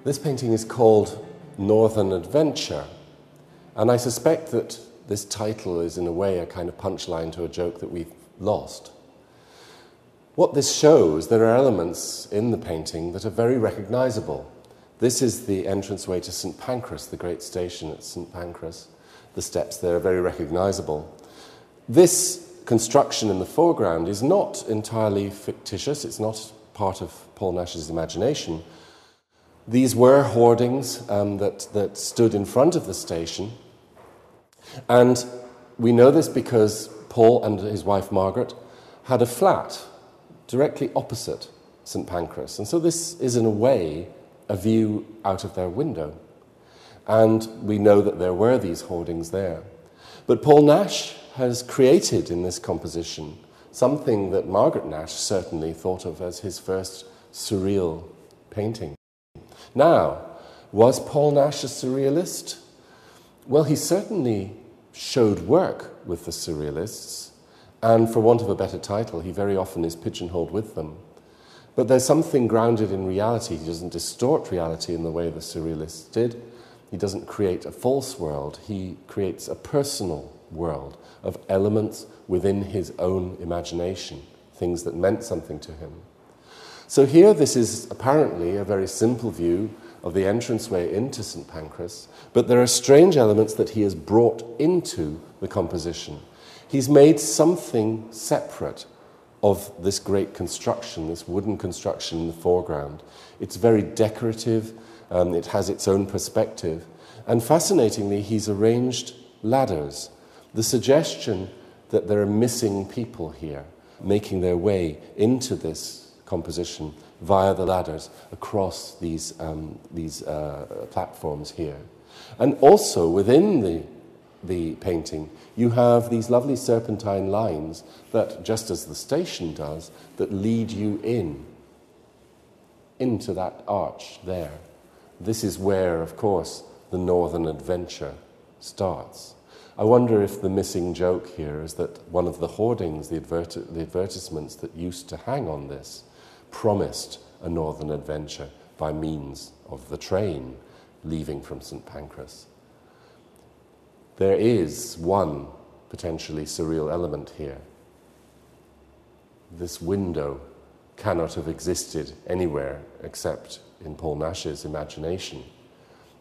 This painting is called Northern Adventure, and I suspect that this title is in a way a kind of punchline to a joke that we've lost. What this shows, there are elements in the painting that are very recognizable. This is the entranceway to St. Pancras, the great station at St. Pancras. The steps there are very recognizable. This construction in the foreground is not entirely fictitious. It's not part of Paul Nash's imagination. These were hoardings that stood in front of the station. And we know this because Paul and his wife Margaret had a flat directly opposite St. Pancras. And so this is, in a way, a view out of their window. And we know that there were these hoardings there. But Paul Nash has created in this composition something that Margaret Nash certainly thought of as his first surreal painting. Now, was Paul Nash a surrealist? Well, he certainly showed work with the surrealists, and for want of a better title, he very often is pigeonholed with them. But there's something grounded in reality. He doesn't distort reality in the way the surrealists did. He doesn't create a false world. He creates a personal world of elements within his own imagination, things that meant something to him. So here, this is apparently a very simple view of the entranceway into St. Pancras, but there are strange elements that he has brought into the composition. He's made something separate of this great construction, this wooden construction in the foreground. It's very decorative, it has its own perspective, and fascinatingly, he's arranged ladders. The suggestion that there are missing people here, making their way into this composition via the ladders across these platforms here. And also within the painting, you have these lovely serpentine lines that, just as the station does, that lead you into that arch there. This is where, of course, the Northern Adventure starts. I wonder if the missing joke here is that one of the hoardings, the advertisements that used to hang on this, promised a northern adventure by means of the train leaving from St. Pancras. There is one potentially surreal element here. This window cannot have existed anywhere except in Paul Nash's imagination,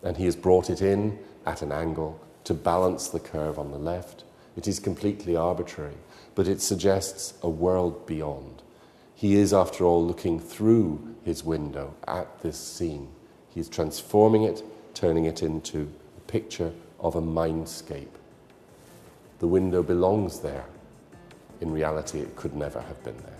and he has brought it in at an angle to balance the curve on the left. It is completely arbitrary, but it suggests a world beyond. He is, after all, looking through his window at this scene. He is transforming it, turning it into a picture of a mindscape. The window belongs there. In reality, it could never have been there.